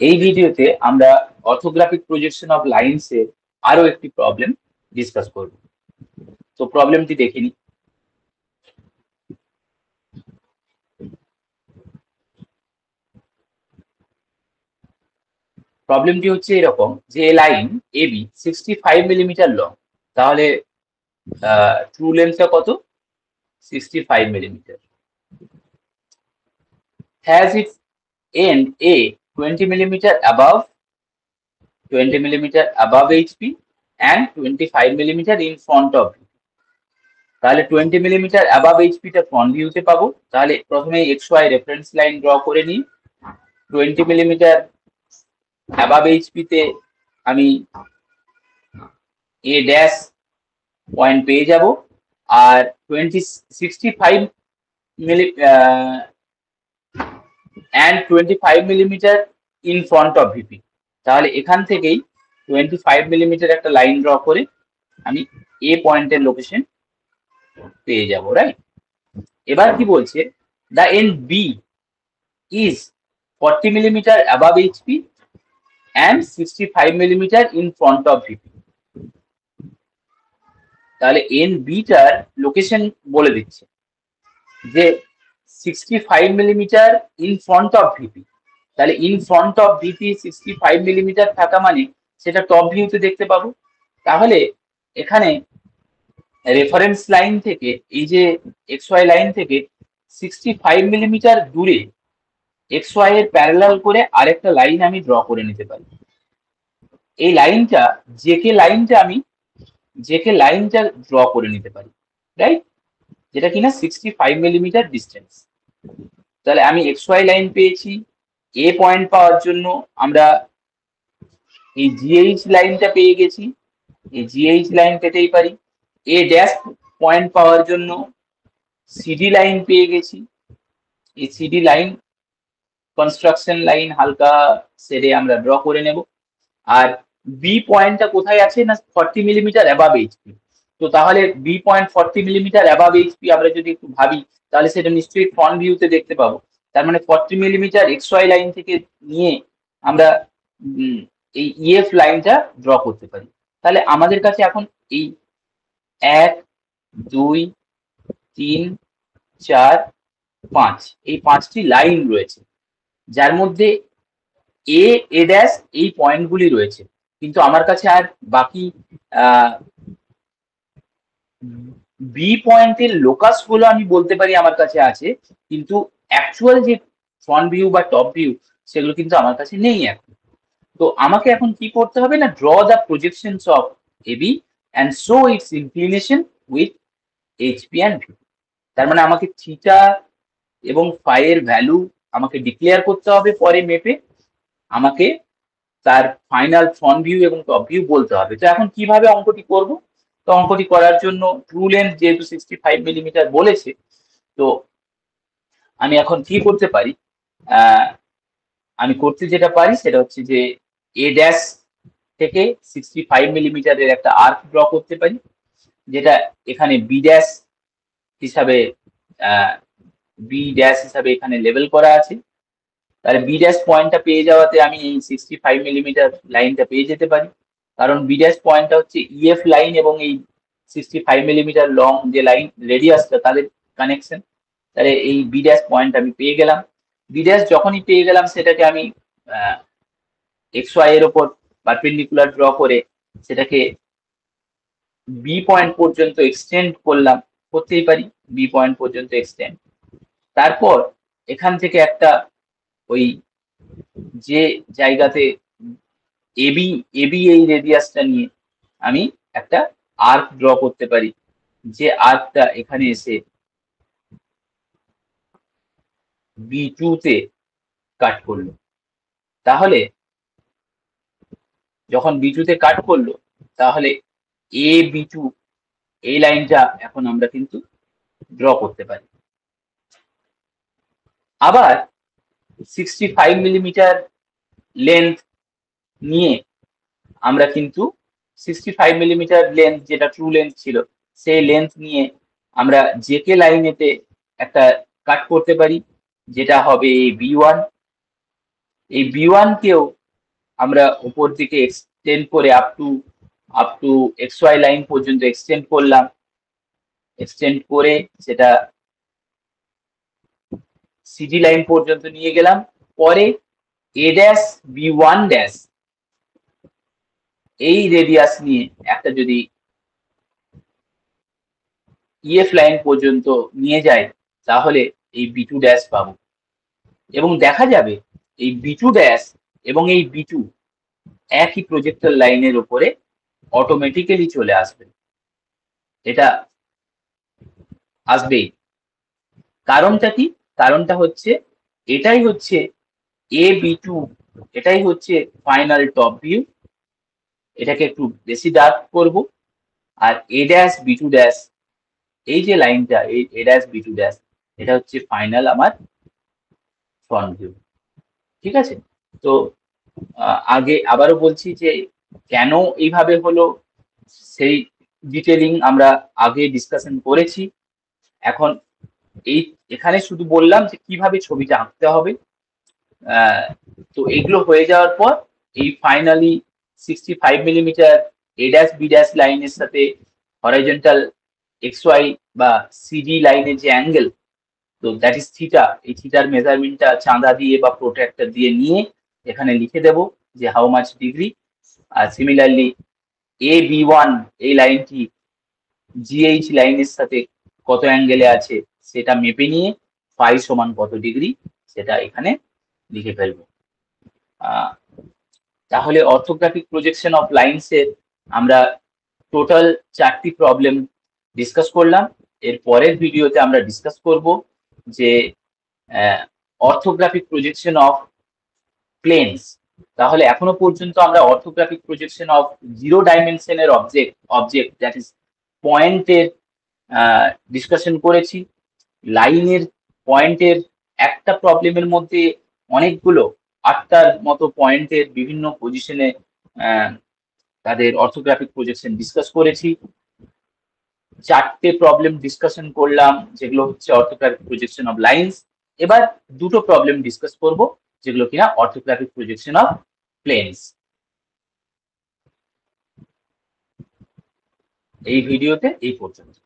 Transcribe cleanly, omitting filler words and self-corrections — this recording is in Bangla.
এই ভিডিওতে আমরা অর্থোগ্রাফিক প্রজেকশন অফ লাইনস এর আরো একটি প্রবলেম ডিসকাস করব। তো প্রবলেমটি দেখে নিই। প্রবলেমটি হচ্ছে এরকম যে লাইন এবি 65 মিলিমিটার লং, তাহলে ট্রু লেন্থটা কত? 65 millimeter. Has its end A 20 millimeter above HP and 25 millimeter in front of it. তাহলে 20 মিলিমিটার অ্যাবাভ এইচপি টা ফ্রন্ট ভিউতে পাবো। তাহলে প্রথমে X Y reference line draw করে নিই। 20 মিলিমিটার অ্যাবাভ এইচপি তে আমি এ ড্যাশ পয়েন্ট পেয়ে যাব, আর 65 মিলি and 25 millimetre in front of VP. তাহলে এখান থেকেই 25 মিলিমিটার একটা লাইন ড্র করে আমি এ পয়েন্টের লোকেশন পেয়ে যাব, রাইট? এবার কি বলছে, the end B is 40 millimetre above HP and 65 millimetre in front of VP. তাহলে এন বিটার লোকেশন বলে দিচ্ছে যে 65 millimetre in front of VP. তাহলে in front of VP 65 millimetre থাকা মানে সেটা টপ ভিউতে দেখতে পাবো। তাহলে এখানে রেফারেন্স লাইন থেকে এই যে এক্স ওয়াই লাইন থেকে 65 মিলিমিটার দূরে এক্স ওয়াই এর প্যারালাল করে আরেকটা লাইন আমি ড্র করে নিতে পারি। এই লাইনটা জেকে লাইনটা ড্র করে নিতে পারি, রাইট? যেটা কিনা 65 মিলিমিটার ডিস্টেন্স। তাহলে আমি এক্স ওয়াই লাইন পেয়েছি। এ পয়েন্ট পাওয়ার জন্য আমরা এই জিএইচ লাইনটা পেয়ে গেছি, এই জিএইচ লাইন পেতেই পারি। এ ড্যাশ পয়েন্ট পাওয়ার জন্য সিডি লাইন পেয়ে গেছি। এই সিডি লাইন কনস্ট্রাকশন লাইন হালকা সেরে আমরা ড্র করে নেব। আর বি পয়েন্টটা কোথায় আছে না 40 মিলিমিটার অ্যাবাভ এইচপি। তো তাহলে B point 40 millimetre above HP আমরা যদি একটু ভাবি তাহলে সেটা নিশ্চয়ই ফ্রন্ট ভিউতে দেখতে পাবো। তার মানে 40 মিলিমিটার এক্স ওয়াই লাইন থেকে নিয়ে আমরা এই ইএফ লাইনটা ড্র করতে পারি। তাহলে আমাদের কাছে এখন এই 1 2 3 4 5 এই 5টি লাইন রয়েছে, যার মধ্যে এ ড্যাশ এই পয়েন্টগুলি রয়েছে। কিন্তু আমার কাছে আর বাকি বি পয়েন্টের লোকাস গুলো আমি বলতে পারি আমার কাছে আছে, কিন্তু অ্যাকচুয়াল যে ফ্রন্ট ভিউ বা টপ ভিউ সেগুলো কিন্তু আমার কাছে নেই এখন। তো আমাকে এখন কি করতে হবে না, draw the projections of AB and show its inclination with HP and V. তার মানে আমাকে থিটা এবং ফাই এর ভ্যালু আমাকে ডিক্লেয়ার করতে হবে পরে মেপে, আমাকে তার ফাইনাল ফ্রন্ট ভিউ এবং টপ ভিউ বলতে হবে। তো এখন কিভাবে অঙ্কটি করব? তো অঙ্কটি করার জন্য ট্রু লেন্থ যেহেতু 65 মিলিমিটার বলেছে, তো আমি এখন কি করতে পারি, আমি করতে যেটা পারি সেটা হচ্ছে যে এ ড্যাশ থেকে 65 মিলিমিটারের একটা আর্ক ড্র করতে পারি, যেটা এখানে বি ড্যাশ হিসাবে এখানে লেবেল করা আছে। তাহলে বি ড্যাশ পয়েন্টটা পেয়ে যাওয়াতে আমি এই 65 মিলিমিটার লাইনটা পেয়ে যেতে পারি, কারণ বি ড্যাশ পয়েন্টটা হচ্ছে ইএফ লাইন এবং এই 65 মিলিমিটার লং যে লাইন রেডিয়াসটা তাদের কানেকশন। তাহলে এই বি ড্যাশ পয়েন্ট আমি পেয়ে গেলাম। বি ড্যাশ যখনই পেয়ে গেলাম সেটাকে আমি এক্স ওয়াই এর ওপর পারপেন্ডিকুলার ড্র করে সেটাকে বি পয়েন্ট পর্যন্ত এক্সটেন্ড করতেই পারি, বি পয়েন্ট পর্যন্ত এক্সটেন্ড। তারপর এখান থেকে একটা ওই যে জায়গাতে এবি এই রেডিয়াসটা নিয়ে আমি একটা আর্ক ড্র করতে পারি, যে আর্কটা এখানে এসে B2 তে কাট করলো। তাহলে যখন B2 তে কাট করলো তাহলে AB2 এই লাইনটা এখন আমরা কিন্তু ড্র করতে পারি। আবার 65 মিলিমিটার লেন্থ নিয়ে আমরা কিন্তু 65 মিলিমিটার লেন্থ যেটা ট্রু লেন্থ ছিল সেই লেন্থ নিয়ে আমরা জেকে লাইনেতে একটা কাট করতে পারি, যেটা হবে B1। এই B1 কেও আমরা উপর দিকে এক্সটেন্ড করে আপ টু XY লাইন পর্যন্ত এক্সটেন্ড করলাম, এক্সটেন্ড করে সেটা সিডি লাইন পর্যন্ত নিয়ে গেলাম। পরে A ড্যাশ B1 ড্যাশ এই রেডিয়াস নিয়ে একটা যদি EF লাইন পর্যন্ত নিয়ে যায় তাহলে এই B2 ড্যাশ পাবো, এবং দেখা যাবে এই B2 ড্যাশ এবং এই B2 একই প্রজেক্টর লাইনের উপরে অটোমেটিক্যালি চলে আসবে। এটা আসবেই। কারণটা কি? কারণটা হচ্ছে এটাই হচ্ছে AB2, এটাই হচ্ছে ফাইনাল টপ ভিউ। এটাকে একটু বেশি ডার্ক করব। আর A ড্যাশ B2 ড্যাশ এই যে লাইনটা, এই A ড্যাশ B2 ড্যাশ, এটা হচ্ছে ফাইনাল আমার ফ্রন্ট ভিউ। ঠিক আছে? তো আগে আবারও বলছি যে কেন এইভাবে হলো সেই ডিটেলিং আমরা আগে ডিসকাশন করেছি। এখন এখানে শুধু বললাম যে কিভাবে ছবিটা আঁকতে হবে। তো এগুলো হয়ে যাওয়ার পর এই finally 65 millimetre A dash B dash লাইনের সাথে হরাইজন্টাল XY বা CD লাইনের যে অ্যাঙ্গেল, তো দ্যাট ইজ থিটা। এই থিটার মেজারমেন্টটা চাঁদা দিয়ে বা প্রোট্রাক্টর দিয়ে নিয়ে এখানে লিখে দেব যে হাউ মাচ ডিগ্রি। আর সিমিলারলি AB1 এই লাইনটি GH লাইনের সাথে কত অ্যাঙ্গেলে আছে সেটা মেপে নিয়ে ফাই সমান কত ডিগ্রি সেটা এখানে লিখে ফেলবো। তাহলে অর্থোগ্রাফিক প্রজেকশন অফ লাইনস এর আমরা টোটাল 4টি প্রবলেম ডিসকাস করলাম। এর পরের ভিডিওতে আমরা ডিসকাস করব যে অর্থোগ্রাফিক প্রজেকশন অফ প্লেনস। তাহলে এখনো পর্যন্ত আমরা অর্থোগ্রাফিক প্রজেকশন অফ 0 ডাইমেনশনের অবজেক্ট দ্যাট ইজ পয়েন্টের ডিসকাশন করেছি। লাইনের পয়েন্টের একটা প্রবলেমের মধ্যে অনেকগুলো 8টার মতো পয়েন্টের বিভিন্ন পজিশনে তাদের অর্থোগ্রাফিক প্রজেকশন ডিসকাস করেছি। 4টে প্রবলেম ডিসকাশন করলাম যেগুলো হচ্ছে অর্থোগ্রাফিক প্রজেকশন অফ লাইন্স। এবার দুটো প্রবলেম ডিসকাস করব যেগুলো কিনা অর্থোগ্রাফিক প্রজেকশন অফ প্লেনস। এই ভিডিওতে এই পর্যন্ত।